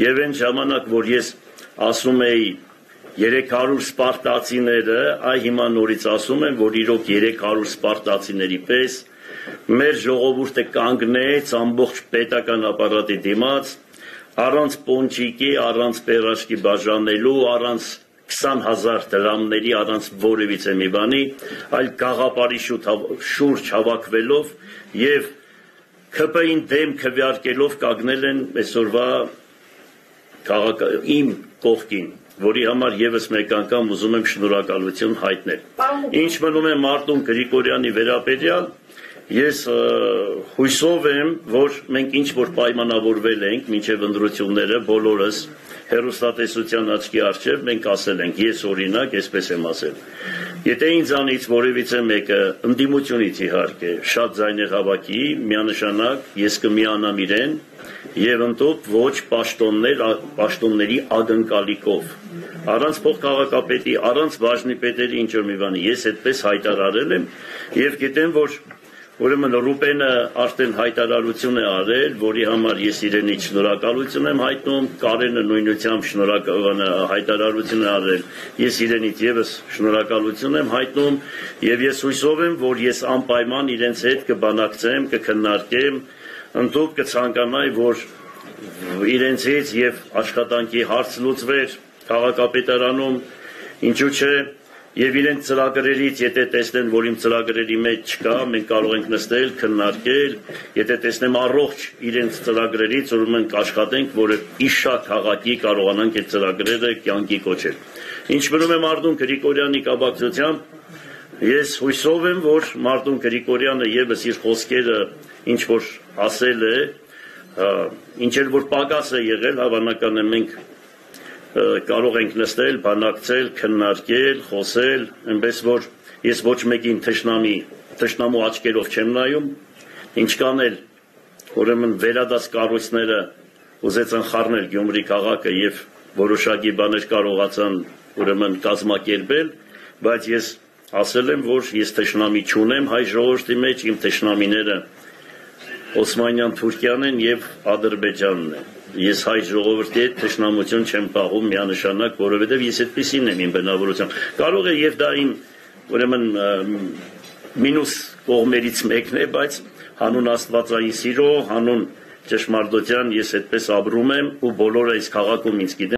Եվ այն ժամանակ, որ ես ասում էի 300 սպարտացիները, այ հիմա նորից ասում եմ, որ իրոք 300 սպարտացիների պես մեր ժողովուրդը կանգնեց ամբողջ պետական ապարատի դիմաց, առանց պոնչիկի, առանց պերաշկի բաժանելու, առանց 20,000 դրամների, առանց որևիցե մի բանի, այլ գաղափարի շուրջ հավաքվելով եւ ՔՊ-ին դեմ քվեարկելով կանգնել են այսօրվա իմ կողքին, որի համար եւս մեկ անգամ ուզում եմ շնորհակալություն հայտնել։ Ինչ մնում է Մարտուն Գրիգորյանի վերաբերյալ, ես հույսով եմ, որ մենք ինչ որ պայմանավորվել ենք մինչև ընտրությունները բոլորս հեռուստատեսության աչքի առջև մենք ասել ենք, ես օրինակ, այսպես եմ ասել։ Եթե ինձանից որևիցե մեկը ընդդիմությունից իհարկե շատ ձայներ հավաքի, միանշանակ ես կմիանամ իրեն եւ ընդհանուր ոչ պաշտոնների ակնկալիքով, առանց փոխքաղաքապետի, առանց բաժնի պետերի ինչ որ մի բանի, ես այդպես հայտարարել եմ եւ գիտեմ, որ ուրեմն Ռուբենը արդեն հայտարարություն է արել, որի համար ես իրենից շնորհակալություն եմ հայտնում, Կարենը նույնությամբ հայտարարություն է արել, ես իրենից եւս շնորհակալություն եմ հայտնում եւ ես հույսով եմ, որ ես անպայման իրենց հետ կբանակցեմ, կքննարկեմ, ընդհանուր կցանկանայի, որ իրենցից եւ աշխատանքի հարց լուծվեր քաղաքապետարանում, ինչու՞ չէ Եվ իրենց ծրագրերից, եթե տեսնեն, որ իմ ծրագրերի մեջ չկա, մենք կարող ենք նստել, քննարկել, եթե տեսնեմ առողջ իրենց ծրագրերից, ուրեմն կաշխատենք, որ իշա քաղաքի կարողանանք այդ ծրագրերը կյանքի կոչել։ Ինչ մնում է Մարտուն Գրիգորյանի կապակցությամբ, ես հույսով եմ, որ Մարտուն Գրիգորյանը եւս իր խոսքերը ինչ որ ասել է, ինչ էլ որ պակաս է եղել, հավանական է մենք կարող ենք նստել, բանակցել, քննարկել, խոսել, այնպես որ ես ոչ մեկին թշնամու աչքերով չեմ նայում, ինչքան էլ ուրեմն վերադաս կառույցները ուզեցան խառնել Գյումրի քաղաքը եւ որոշակի բաներ կարողացան ուրեմն կազմակերպել, բայց ես ասել եմ, որ ես թշնամի չունեմ հայ ժողովրդի մեջ, իմ թշնամիները Օսմանյան Թուրքիան են եւ Ադրբեջանն են։ Ես հայ ժողովրդի հետ թշնամություն չեմ պահում միանշանակ, որովհետև ես այդպեսին եմ իմ բնավորությամբ։ Կարող է եւ դա իմ ուրեմն մինուս կողմերից մեկն է, բայց հանուն Աստվածային սիրո, հանուն ճշմարտության ես այդպես ապրում եմ ու բոլորը այս քաղաքում ինձ գիտեն